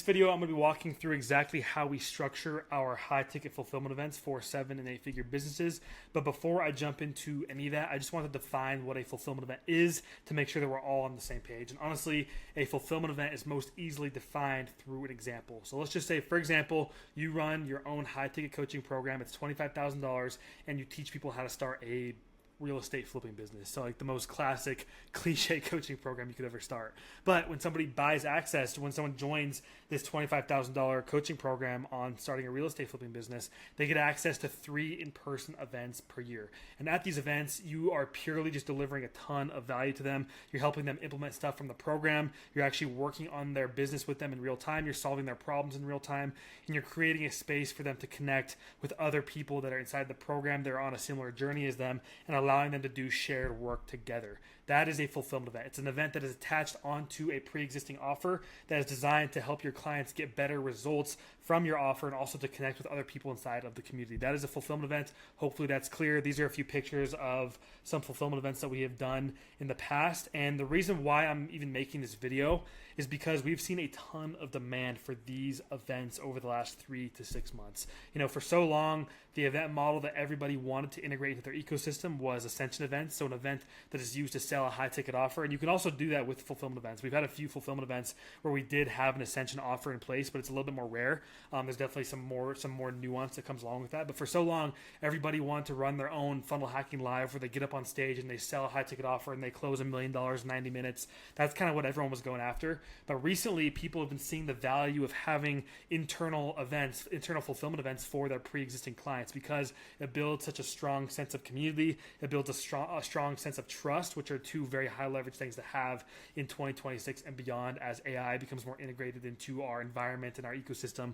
This video, I'm going to be walking through exactly how we structure our high ticket fulfillment events for 7 and 8 figure businesses. But before I jump into any of that, I just want to define what a fulfillment event is to make sure that we're all on the same page. And honestly, a fulfillment event is most easily defined through an example. So let's just say, for example, you run your own high ticket coaching program. It's $25,000 and you teach people how to start a real estate flipping business. So like the most classic cliche coaching program you could ever start. But when somebody buys access to, when someone joins this $25,000 coaching program on starting a real estate flipping business, they get access to 3 in-person events per year. And at these events, you are purely just delivering a ton of value to them. You're helping them implement stuff from the program. You're actually working on their business with them in real time. You're solving their problems in real time. And you're creating a space for them to connect with other people that are inside the program. They're on a similar journey as them and allowing them to do shared work together. That is a fulfillment event. It's an event that is attached onto a pre-existing offer that is designed to help your clients get better results from your offer and also to connect with other people inside of the community. That is a fulfillment event. Hopefully that's clear. These are a few pictures of some fulfillment events that we have done in the past. And the reason why I'm even making this video is because we've seen a ton of demand for these events over the last 3 to 6 months. You know, for so long, the event model that everybody wanted to integrate into their ecosystem was ascension events. So an event that is used to sell a high ticket offer. And you can also do that with fulfillment events. We've had a few fulfillment events where we did have an ascension offer in place, but it's a little bit more rare. There's definitely some more nuance that comes along with that. But for so long, everybody wanted to run their own funnel hacking live where they get up on stage and they sell a high ticket offer and they close $1 million in 90 minutes. That's kind of what everyone was going after. But recently, people have been seeing the value of having internal events, internal fulfillment events for their pre-existing clients because it builds such a strong sense of community. It builds a strong sense of trust, which are 2 very high leverage things to have in 2026 and beyond as AI becomes more integrated into our environment and our ecosystem.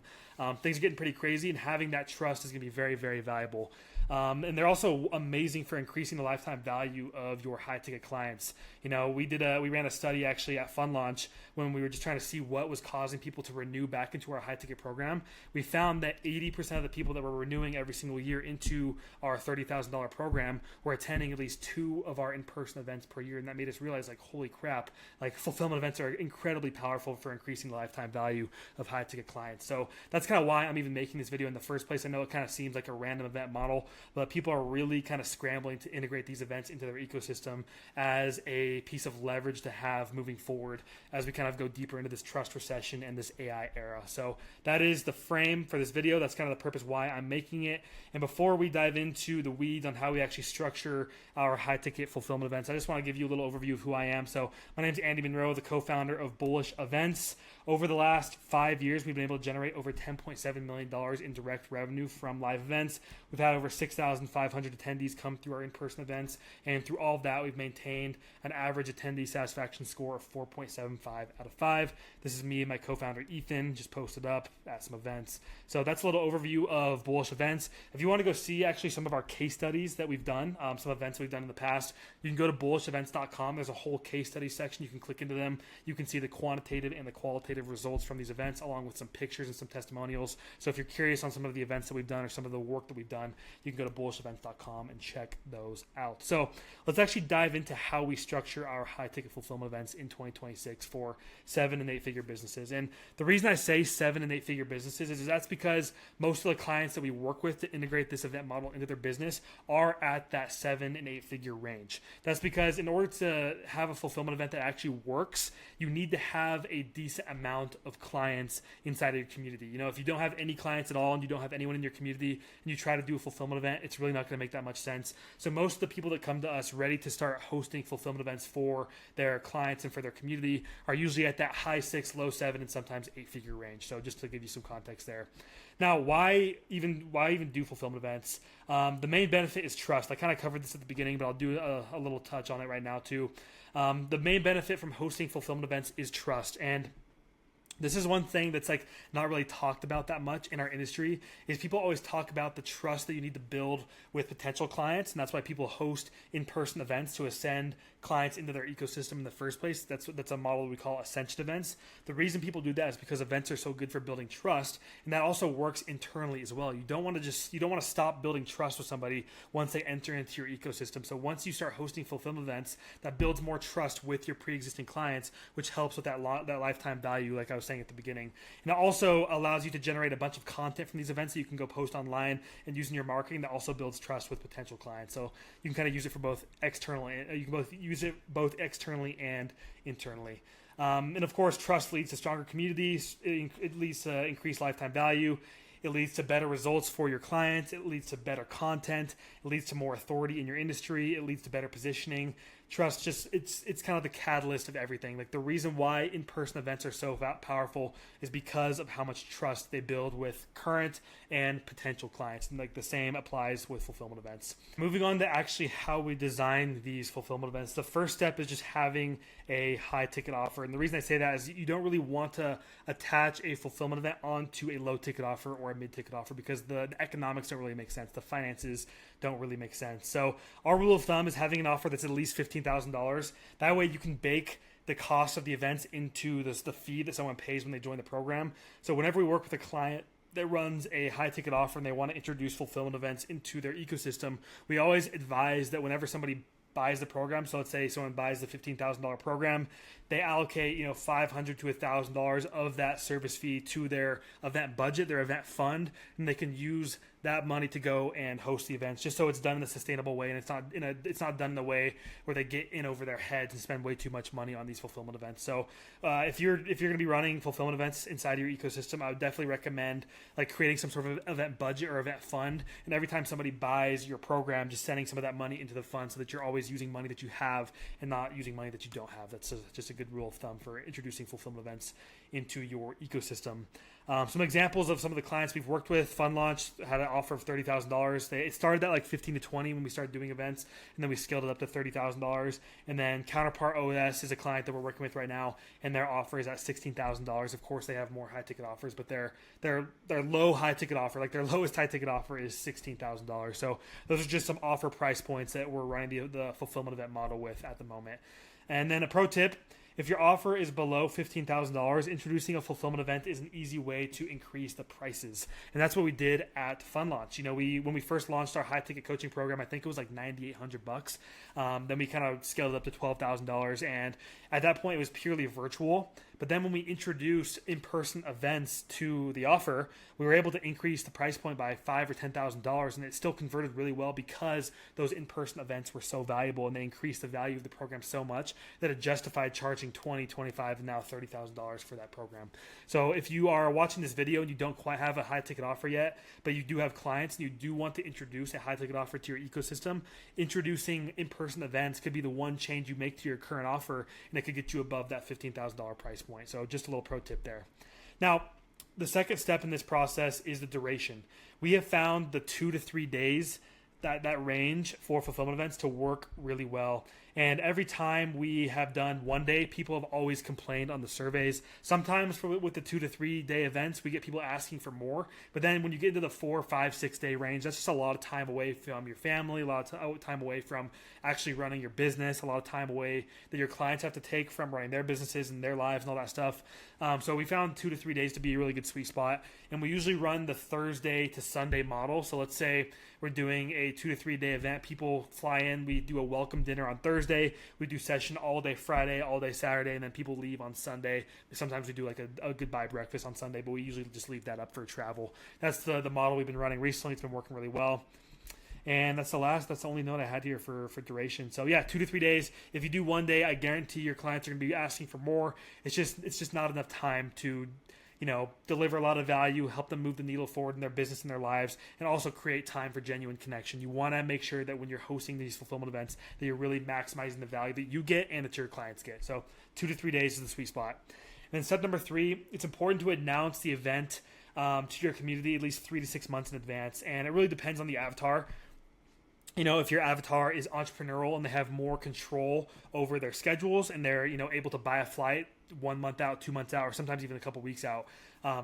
Things are getting pretty crazy, and having that trust is going to be very, very valuable. And they're also amazing for increasing the lifetime value of your high ticket clients. You know, we ran a study actually at Fund Launch when we were just trying to see what was causing people to renew back into our high ticket program. We found that 80% of the people that were renewing every single year into our $30,000 program were attending at least 2 of our in-person events per year. And that made us realize, like, holy crap, like fulfillment events are incredibly powerful for increasing the lifetime value of high ticket clients. So that's kind of why I'm even making this video in the first place. I know it kind of seems like a random event model, but people are really kind of scrambling to integrate these events into their ecosystem as a piece of leverage to have moving forward as we kind of go deeper into this trust recession and this AI era. So that is the frame for this video. That's kind of the purpose why I'm making it. And before we dive into the weeds on how we actually structure our high ticket fulfillment events, I just want to give you a little overview of who I am. So my name is Andy Monroe, the co-founder of Bullish Events. Over the last 5 years, we've been able to generate over $10.7 million in direct revenue from live events. We've had over 6,500 attendees come through our in-person events. And through all of that, we've maintained an average attendee satisfaction score of 4.75 out of 5. This is me and my co-founder, Ethan, just posted up at some events. So that's a little overview of Bullish Events. If you want to go see actually some of our case studies that we've done, some events we've done in the past, you can go to bullishevents.com. There's a whole case study section. You can click into them. You can see the quantitative and the qualitative results from these events along with some pictures and some testimonials. So if you're curious on some of the events that we've done or some of the work that we've done, you can go to bullishevents.com and check those out. So let's actually dive into how we structure our high ticket fulfillment events in 2026 for 7 and 8 figure businesses. And the reason I say 7 and 8 figure businesses is that's because most of the clients that we work with to integrate this event model into their business are at that 7 and 8 figure range. That's because in order to have a fulfillment event that actually works, you need to have a decent amount of clients inside of your community. You know, if you don't have any clients at all and you don't have anyone in your community and you try to do a fulfillment event, it's really not going to make that much sense. So most of the people that come to us ready to start hosting fulfillment events for their clients and for their community are usually at that high 6, low 7, and sometimes 8 figure range. So just to give you some context there. Now, why even do fulfillment events? The main benefit is trust. I kind of covered this at the beginning, but I'll do a little touch on it right now too. The main benefit from hosting fulfillment events is trust. And this is one thing that's like not really talked about that much in our industry is people always talk about the trust that you need to build with potential clients. And that's why people host in-person events to ascend clients into their ecosystem in the first place. That's a model we call ascension events. The reason people do that is because events are so good for building trust. And that also works internally as well. You don't want to stop building trust with somebody once they enter into your ecosystem. So once you start hosting fulfillment events, that builds more trust with your pre-existing clients, which helps with that lifetime value, like I was saying at the beginning. And it also allows you to generate a bunch of content from these events that you can go post online and use in your marketing. That also builds trust with potential clients. So you can kind of use it for both external and you can both use it both externally and internally. And of course, trust leads to stronger communities. It leads to increased lifetime value. It leads to better results for your clients. It leads to better content. It leads to more authority in your industry. It leads to better positioning. Trust, just it's kind of the catalyst of everything. Like the reason why in-person events are so powerful is because of how much trust they build with current and potential clients. And like the same applies with fulfillment events. Moving on to actually how we design these fulfillment events. The first step is just having a high ticket offer. And the reason I say that is you don't really want to attach a fulfillment event onto a low ticket offer or a mid ticket offer because the economics don't really make sense. The finances don't really make sense. So our rule of thumb is having an offer that's at least $15,000. That way you can bake the cost of the events into the fee that someone pays when they join the program. So whenever we work with a client that runs a high ticket offer and they want to introduce fulfillment events into their ecosystem, we always advise that whenever somebody buys the program, so let's say someone buys the $15,000 program, they allocate $500 to $1,000 of that service fee to their event budget, their event fund, and they can use that money to go and host the events, just so it's done in a sustainable way, and it's not done in a way where they get in over their heads and spend way too much money on these fulfillment events. So if you're going to be running fulfillment events inside your ecosystem, I would definitely recommend like creating some sort of event budget or event fund, and every time somebody buys your program, just sending some of that money into the fund so that you're always using money that you have and not using money that you don't have. That's just a good rule of thumb for introducing fulfillment events into your ecosystem. Some examples of some of the clients we've worked with. Fund Launch had an offer of $30,000. It started at like 15 to 20 when we started doing events, and then we scaled it up to $30,000. And then Counterpart OS is a client that we're working with right now, and their offer is at $16,000. Of course, they have more high ticket offers, but their low high ticket offer, like their lowest high ticket offer, is $16,000. So those are just some offer price points that we're running the fulfillment event model with at the moment. And then a pro tip. If your offer is below $15,000, introducing a fulfillment event is an easy way to increase the prices. And that's what we did at Fund Launch. When we first launched our high ticket coaching program, I think it was like $9,800. Then we kind of scaled it up to $12,000. And at that point, it was purely virtual. But then when we introduced in-person events to the offer, we were able to increase the price point by $5,000 or $10,000, and it still converted really well because those in-person events were so valuable, and they increased the value of the program so much that it justified charging $20,000, $25,000, and now $30,000 for that program. So if you are watching this video and you don't quite have a high-ticket offer yet, but you do have clients and you do want to introduce a high-ticket offer to your ecosystem, introducing in-person events could be the one change you make to your current offer, and it could get you above that $15,000 price point. So just a little pro tip there. Now, the second step in this process is the duration. We have found the 2 to 3 days, that range for fulfillment events, to work really well. And every time we have done 1 day, people have always complained on the surveys. Sometimes with the 2 to 3 day events, we get people asking for more. But then when you get into the 4, 5, 6 day range, that's just a lot of time away from your family, a lot of time away from actually running your business, a lot of time away that your clients have to take from running their businesses and their lives and all that stuff. So we found 2 to 3 days to be a really good sweet spot. And we usually run the Thursday to Sunday model. So let's say we're doing a 2 to 3 day event. People fly in. We do a welcome dinner on Thursday. We do session all day Friday, all day Saturday, and then people leave on Sunday. Sometimes we do like a goodbye breakfast on Sunday, but we usually just leave that up for travel. That's the model we've been running recently. It's been working really well. And that's the only note I had here for duration. So yeah, 2 to 3 days. If you do 1 day, I guarantee your clients are going to be asking for more. It's just not enough time to deliver a lot of value, help them move the needle forward in their business and their lives, and also create time for genuine connection. You want to make sure that when you're hosting these fulfillment events, that you're really maximizing the value that you get and that your clients get. So 2 to 3 days is the sweet spot. And then step number 3, it's important to announce the event to your community at least 3 to 6 months in advance. And it really depends on the avatar. If your avatar is entrepreneurial and they have more control over their schedules and they're, able to buy a flight 1 month out, 2 months out, or sometimes even a couple weeks out,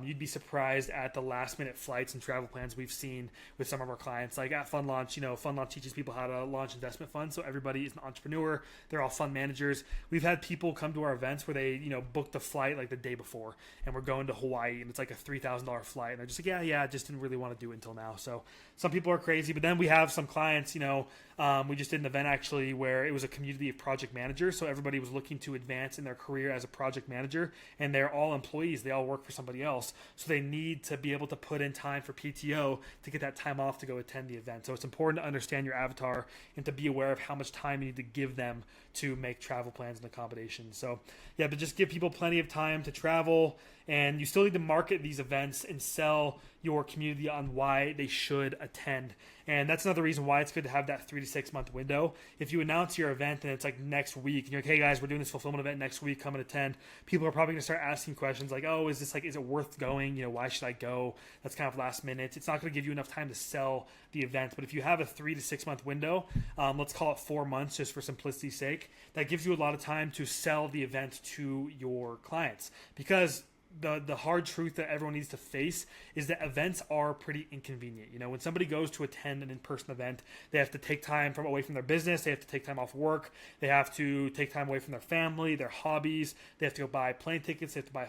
You'd be surprised at the last minute flights and travel plans we've seen with some of our clients. Like at Fund Launch, Fund Launch teaches people how to launch investment funds. So everybody is an entrepreneur. They're all fund managers. We've had people come to our events where they, booked the flight like the day before, and we're going to Hawaii, and it's like a $3,000 flight. And they're just like, yeah, I just didn't really want to do it until now. So some people are crazy, but then we have some clients, we just did an event actually where it was a community of project managers. So everybody was looking to advance in their career as a project manager, and they're all employees. They all work for somebody else. So they need to be able to put in time for PTO to get that time off to go attend the event. So it's important to understand your avatar and to be aware of how much time you need to give them to make travel plans and accommodations. So yeah, but just give people plenty of time to travel, and you still need to market these events and sell your community on why they should attend. And that's another reason why it's good to have that 3 to 6 month window. If you announce your event and it's like next week, and you're like, hey guys, we're doing this fulfillment event next week, come and attend, people are probably gonna start asking questions like, oh, is it worth going? Why should I go? That's kind of last minute. It's not gonna give you enough time to sell the event. But if you have a 3 to 6 month window, let's call it 4 months just for simplicity's sake, that gives you a lot of time to sell the event to your clients. Because the hard truth that everyone needs to face is that events are pretty inconvenient. When somebody goes to attend an in-person event, they have to take time away from their business. They have to take time off work. They have to take time away from their family, their hobbies. They have to go buy plane tickets. They have to buy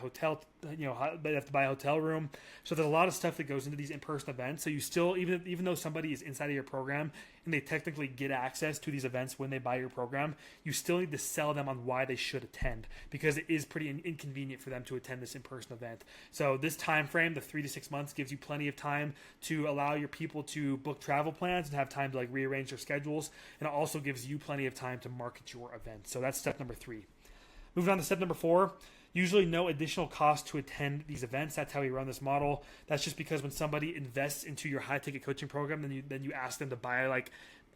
they have to buy a hotel room. So there's a lot of stuff that goes into these in-person events. So you still, even though somebody is inside of your program and they technically get access to these events when they buy your program, you still need to sell them on why they should attend, because it is pretty inconvenient for them to attend this in-person event. So this time frame, the 3 to 6 months, gives you plenty of time to allow your people to book travel plans and have time to rearrange their schedules. And it also gives you plenty of time to market your event. So that's step number 3. Moving on to step number 4. Usually no additional cost to attend these events. That's how we run this model. That's just because when somebody invests into your high ticket coaching program, then you ask them to buy like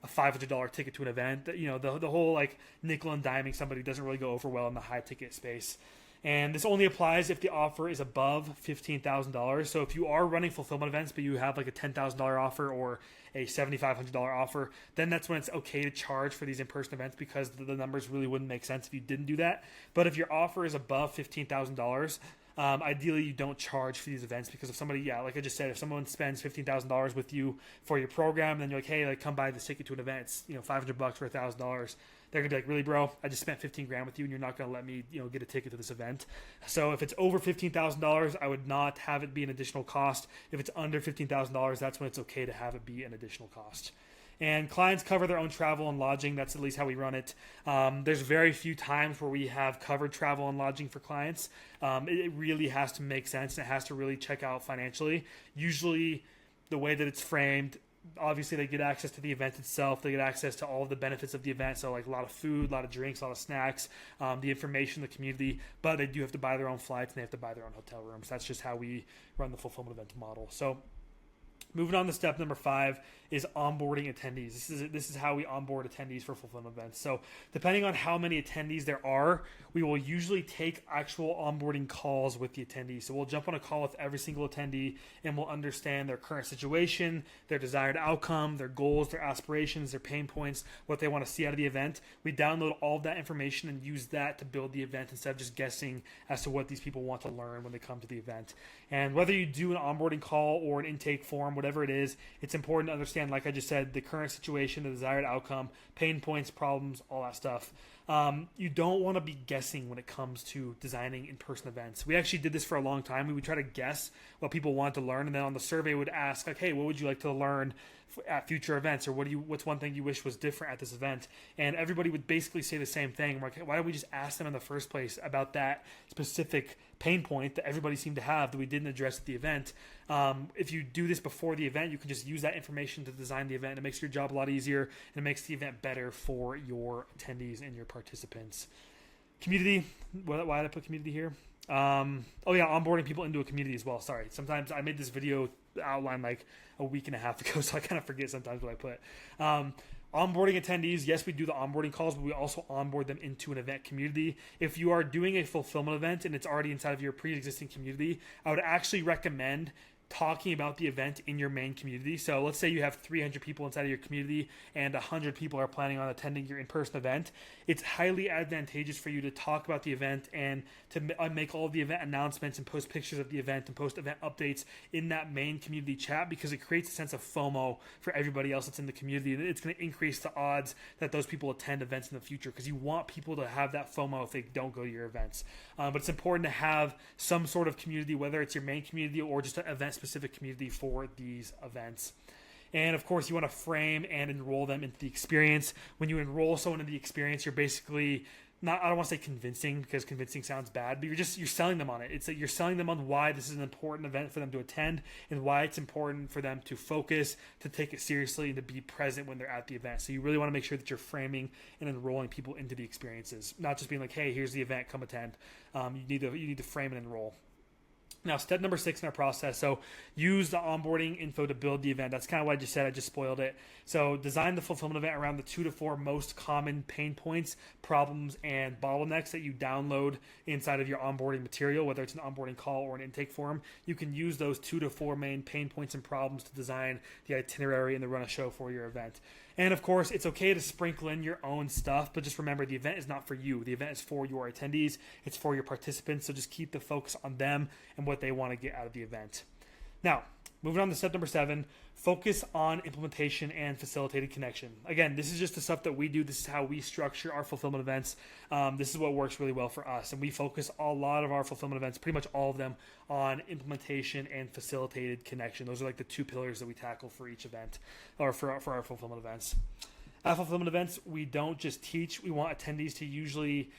a $500 ticket to an event. The whole nickel and diming somebody doesn't really go over well in the high ticket space. And this only applies if the offer is above $15,000. So if you are running fulfillment events, but you have like a $10,000 offer or a $7,500 offer, then that's when it's okay to charge for these in-person events, because the numbers really wouldn't make sense if you didn't do that. But if your offer is above $15,000, ideally you don't charge for these events, because if somebody, like I just said, if someone spends $15,000 with you for your program, then you're like, hey, come buy this ticket to an event, it's $500 for $1,000. They're gonna be like, really, bro? I just spent $15,000 with you, and you're not gonna let me, get a ticket to this event. So if it's over $15,000, I would not have it be an additional cost. If it's under $15,000, that's when it's okay to have it be an additional cost. And clients cover their own travel and lodging. That's at least how we run it. There's very few times where we have covered travel and lodging for clients. It really has to make sense, and it has to really check out financially. Usually, the way that it's framed, obviously they get access to the event itself. They get access to all of the benefits of the event. So a lot of food, a lot of drinks, a lot of snacks, the information, the community, but they do have to buy their own flights, and they have to buy their own hotel rooms. That's just how we run the fulfillment event model. So moving on to step number 5 is onboarding attendees. This is how we onboard attendees for fulfillment events. So depending on how many attendees there are, we will usually take actual onboarding calls with the attendees. So we'll jump on a call with every single attendee, and we'll understand their current situation, their desired outcome, their goals, their aspirations, their pain points, what they want to see out of the event. We download all of that information and use that to build the event, instead of just guessing as to what these people want to learn when they come to the event. And whether you do an onboarding call or an intake form, whatever it is, it's important to understand, like I just said, the current situation, the desired outcome, pain points, problems, all that stuff. You don't want to be guessing when it comes to designing in-person events. We actually did this for a long time. We would try to guess what people want to learn, and then on the survey would ask, hey, what would you like to learn at future events, or what's one thing you wish was different at this event? And everybody would basically say the same thing. We're like, why don't we just ask them in the first place about that specific pain point that everybody seemed to have that we didn't address at the event? If you do this before the event, you can just use that information to design the event. It makes your job a lot easier, and it makes the event better for your attendees and your participants. Community. Why did I put community here? Onboarding people into a community as well. Sorry. Sometimes I made this video outline like a week and a half ago, so I kind of forget sometimes what I put. Onboarding attendees, yes, we do the onboarding calls, but we also onboard them into an event community. If you are doing a fulfillment event and it's already inside of your pre-existing community, I would actually recommend talking about the event in your main community. So let's say you have 300 people inside of your community and 100 people are planning on attending your in-person event. It's highly advantageous for you to talk about the event and to make all of the event announcements and post pictures of the event and post event updates in that main community chat, because it creates a sense of FOMO for everybody else that's in the community. It's going to increase the odds that those people attend events in the future, because you want people to have that FOMO if they don't go to your events. But it's important to have some sort of community, whether it's your main community or just an event specific community for these events. And of course, you want to frame and enroll them into the experience. When you enroll someone in the experience, you're basically not, I don't want to say convincing, because convincing sounds bad, but you're selling them on it. It's that you're selling them on why this is an important event for them to attend and why it's important for them to focus, to take it seriously, and to be present when they're at the event. So you really want to make sure that you're framing and enrolling people into the experiences, not just being like, hey, here's the event, come attend. You need to frame and enroll. Now, step number 6 in our process. So use the onboarding info to build the event. That's kind of what I just said. I just spoiled it. So design the fulfillment event around the 2 to 4 most common pain points, problems, and bottlenecks that you download inside of your onboarding material, whether it's an onboarding call or an intake form. You can use those 2 to 4 main pain points and problems to design the itinerary and the run a show for your event. And of course, it's okay to sprinkle in your own stuff, but just remember, the event is not for you. The event is for your attendees. It's for your participants. So just keep the focus on them and what they want to get out of the event. Now, moving on to step number 7, focus on implementation and facilitated connection. Again, this is just the stuff that we do. This is how we structure our fulfillment events. This is what works really well for us. And we focus a lot of our fulfillment events, pretty much all of them, on implementation and facilitated connection. Those are like the 2 pillars that we tackle for each event, or for our fulfillment events. At fulfillment events, we don't just teach. We want attendees usually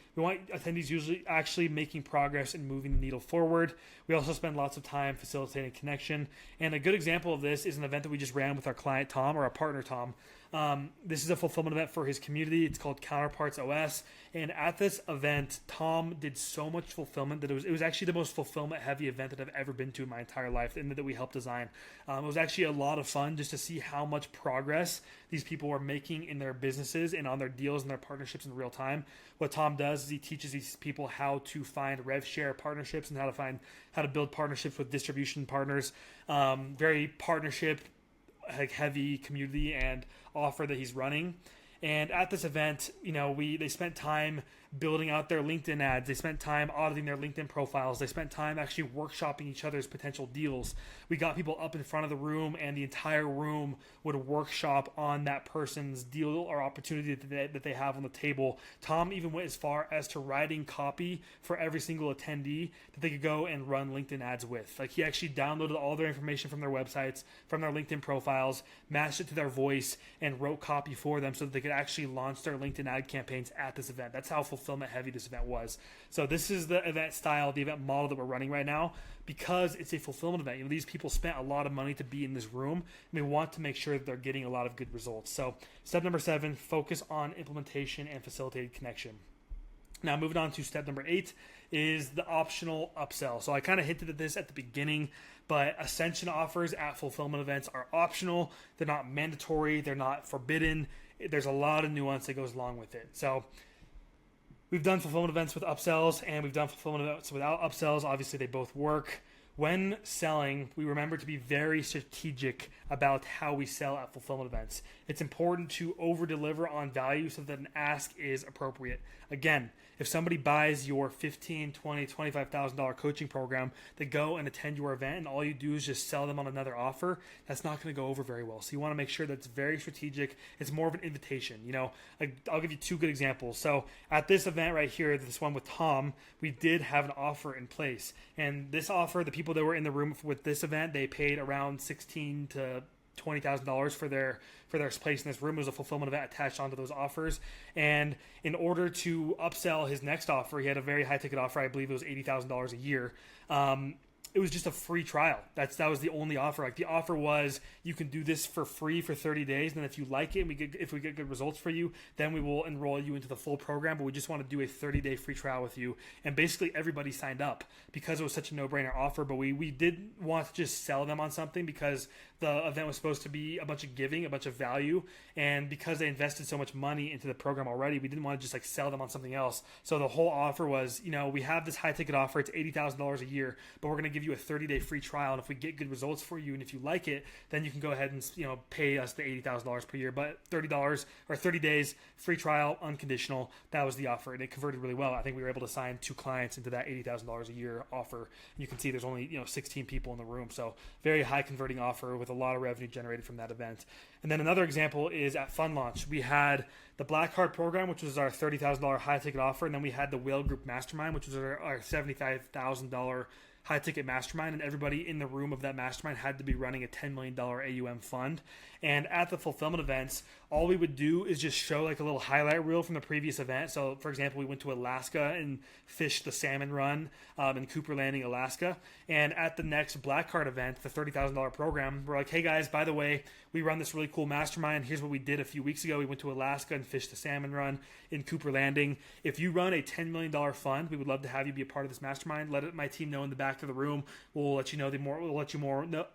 actually making progress and moving the needle forward. We also spend lots of time facilitating connection. And a good example of this is an event that we just ran with our client Tom, or our partner Tom. This is a fulfillment event for his community. It's called Counterparts OS. And at this event, Tom did so much fulfillment that it was actually the most fulfillment heavy event that I've ever been to in my entire life, and that we helped design. It was actually a lot of fun just to see how much progress these people were making in their businesses and on their deals and their partnerships in real time. What Tom does is he teaches these people how to find rev share partnerships and how to build partnerships with distribution partners. Very partnership heavy community and offer that he's running. And at this event, they spent time building out their LinkedIn ads. They spent time auditing their LinkedIn profiles. They spent time actually workshopping each other's potential deals. We got people up in front of the room, and the entire room would workshop on that person's deal or opportunity that they have on the table. Tom even went as far as to writing copy for every single attendee that they could go and run LinkedIn ads with. Like, he actually downloaded all their information from their websites, from their LinkedIn profiles, matched it to their voice, and wrote copy for them so that they could actually launch their LinkedIn ad campaigns at this event. That's how fulfillment heavy this event was. So this is the event style, the event model that we're running right now, because it's a fulfillment event. These people spent a lot of money to be in this room, and we want to make sure that they're getting a lot of good results. So step number 7, focus on implementation and facilitated connection. Now, moving on to step number 8 is the optional upsell. So I kind of hinted at this at the beginning, but ascension offers at fulfillment events are optional. They're not mandatory. They're not forbidden. There's a lot of nuance that goes along with it. So we've done fulfillment events with upsells, and we've done fulfillment events without upsells. Obviously, they both work. When selling, we remember to be very strategic about how we sell at fulfillment events. It's important to over-deliver on value so that an ask is appropriate. Again, if somebody buys your $15,000, $20,000, $25,000 coaching program, they go and attend your event, and all you do is just sell them on another offer, that's not going to go over very well. So you want to make sure that it's very strategic. It's more of an invitation. I'll give you 2 good examples. So at this event right here, this one with Tom, we did have an offer in place. And this offer, the people that were in the room with this event, they paid around $16,000 to $20,000 for their place in this room. There was a fulfillment event attached onto those offers, and in order to upsell his next offer, he had a very high ticket offer. I believe it was $80,000 a year. It was just a free trial. That was the only offer. Like, the offer was, you can do this for free for 30 days, and then if you like it, and if we get good results for you, then we will enroll you into the full program. But we just want to do a 30-day free trial with you. And basically everybody signed up because it was such a no-brainer offer. But we did want to just sell them on something, because the event was supposed to be a bunch of giving, a bunch of value, and because they invested so much money into the program already, we didn't want to just sell them on something else. So the whole offer was, we have this high ticket offer. It's $80,000 a year, but we're going to give you a 30-day free trial, and if we get good results for you and if you like it, then you can go ahead and pay us the $80,000 per year. But $30 or 30 days free trial, unconditional. That was the offer, and it converted really well. I think we were able to sign 2 clients into that $80,000 a year offer. And you can see there's only 16 people in the room, so very high converting offer with a lot of revenue generated from that event. And then another example is at Fund Launch. We had the Black Card program, which was our $30,000 high ticket offer, and then we had the Whale Group Mastermind, which was our $75,000 high ticket mastermind, and everybody in the room of that mastermind had to be running a $10 million AUM fund. And at the fulfillment events, all we would do is just show like a little highlight reel from the previous event. So for example, we went to Alaska and fished the salmon run in Cooper Landing, Alaska. And at the next Black Card event, the $30,000 program, we're like, hey guys, by the way, we run this really cool mastermind. Here's what we did a few weeks ago. We went to Alaska and fished the salmon run in Cooper Landing. If you run a $10 million fund, we would love to have you be a part of this mastermind. Let my team know in the back of the room. We'll let you know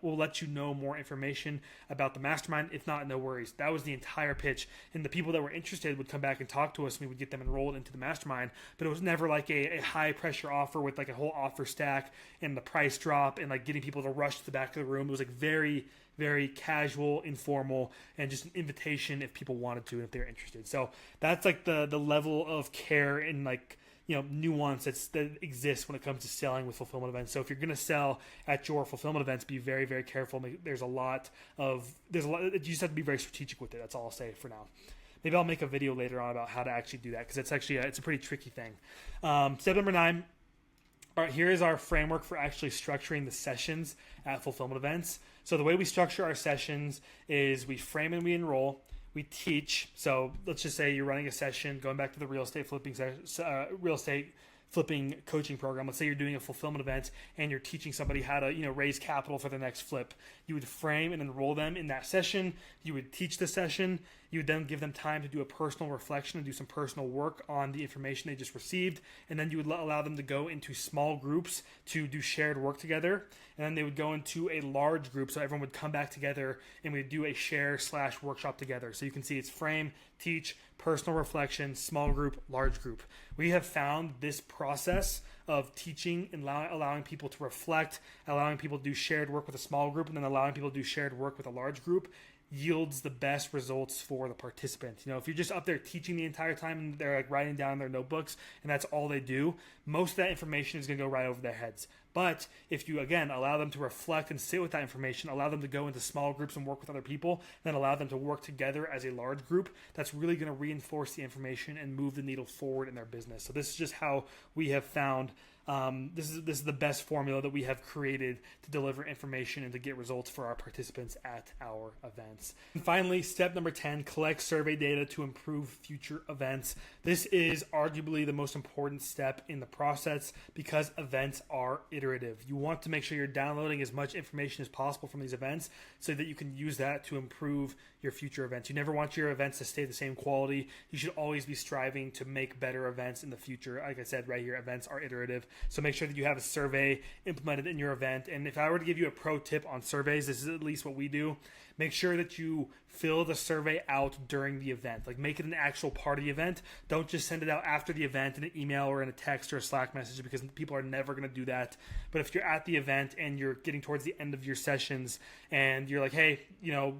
we'll let you know more information about the mastermind. If not, no worries. That was the entire pitch. And the people that were interested would come back and talk to us, and we would get them enrolled into the mastermind. But it was never like a high pressure offer with like a whole offer stack and the price drop and like getting people to rush to the back of the room. It was like very, very casual, informal, and just an invitation if people wanted to and if they're interested. So that's like the level of care and like nuance that exists when it comes to selling with fulfillment events. So if you're going to sell at your fulfillment events, be very, very careful. You just have to be very strategic with it. That's all I'll say for now. Maybe I'll make a video later on about how to actually do that, because it's actually it's a pretty tricky thing. Step number 9. All right, here is our framework for actually structuring the sessions at fulfillment events. So the way we structure our sessions is we frame and we enroll. We teach. So let's just say you're running a session, going back to the real estate flipping coaching program. Let's say you're doing a fulfillment event and you're teaching somebody how to raise capital for the next flip. You would frame and enroll them in that session. You would teach the session. You would then give them time to do a personal reflection and do some personal work on the information they just received. And then you would allow them to go into small groups to do shared work together. And then they would go into a large group, so everyone would come back together and we'd do a share/workshop together. So you can see it's frame, teach, personal reflection, small group, large group. We have found this process of teaching and allowing people to reflect, allowing people to do shared work with a small group, and then allowing people to do shared work with a large group yields the best results for the participants. If you're just up there teaching the entire time and they're like writing down their notebooks and that's all they do, most of that information is going to go right over their heads. But if you, again, allow them to reflect and sit with that information, allow them to go into small groups and work with other people, then allow them to work together as a large group, that's really going to reinforce the information and move the needle forward in their business. So this is just how we have found this is the best formula that we have created to deliver information and to get results for our participants at our events. And finally, step number 10, collect survey data to improve future events. This is arguably the most important step in the process because events are iterative. You want to make sure you're downloading as much information as possible from these events so that you can use that to improve your future events. You never want your events to stay the same quality. You should always be striving to make better events in the future. Like I said right here, events are iterative. So make sure that you have a survey implemented in your event. And if I were to give you a pro tip on surveys, this is at least what we do. Make sure that you fill the survey out during the event. Like make it an actual part of the event. Don't just send it out after the event in an email or in a text or a Slack message, because people are never going to do that. But if you're at the event and you're getting towards the end of your sessions and you're like, hey,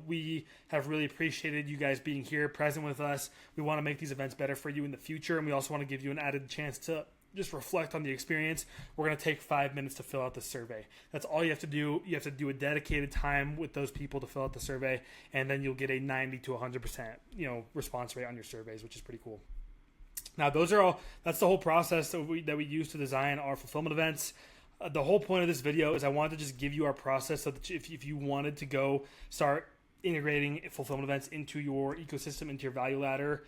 we have really appreciated you guys being here, present with us. We want to make these events better for you in the future. And we also want to give you an added chance to just reflect on the experience. We're going to take 5 minutes to fill out the survey. That's all you have to do. You have to do a dedicated time with those people to fill out the survey, and then you'll get a 90 to 100% response rate on your surveys, which is pretty cool. Now, that's the whole process that we use to design our fulfillment events. The whole point of this video is I wanted to just give you our process so that if you wanted to go start integrating fulfillment events into your ecosystem, into your value ladder,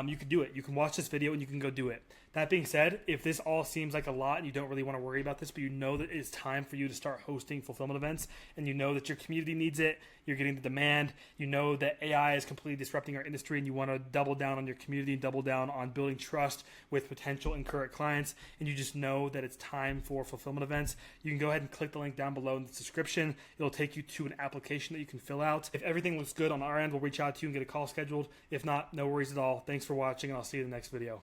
you can do it. You can watch this video and you can go do it. That being said, if this all seems like a lot and you don't really want to worry about this, but you know that it's time for you to start hosting fulfillment events, and you know that your community needs it, you're getting the demand, you know that AI is completely disrupting our industry, and you want to double down on your community and double down on building trust with potential and current clients, and you just know that it's time for fulfillment events, you can go ahead and click the link down below in the description. It'll take you to an application that you can fill out. If everything looks good on our end, we'll reach out to you and get a call scheduled. If not, no worries at all. Thanks for watching, and I'll see you in the next video.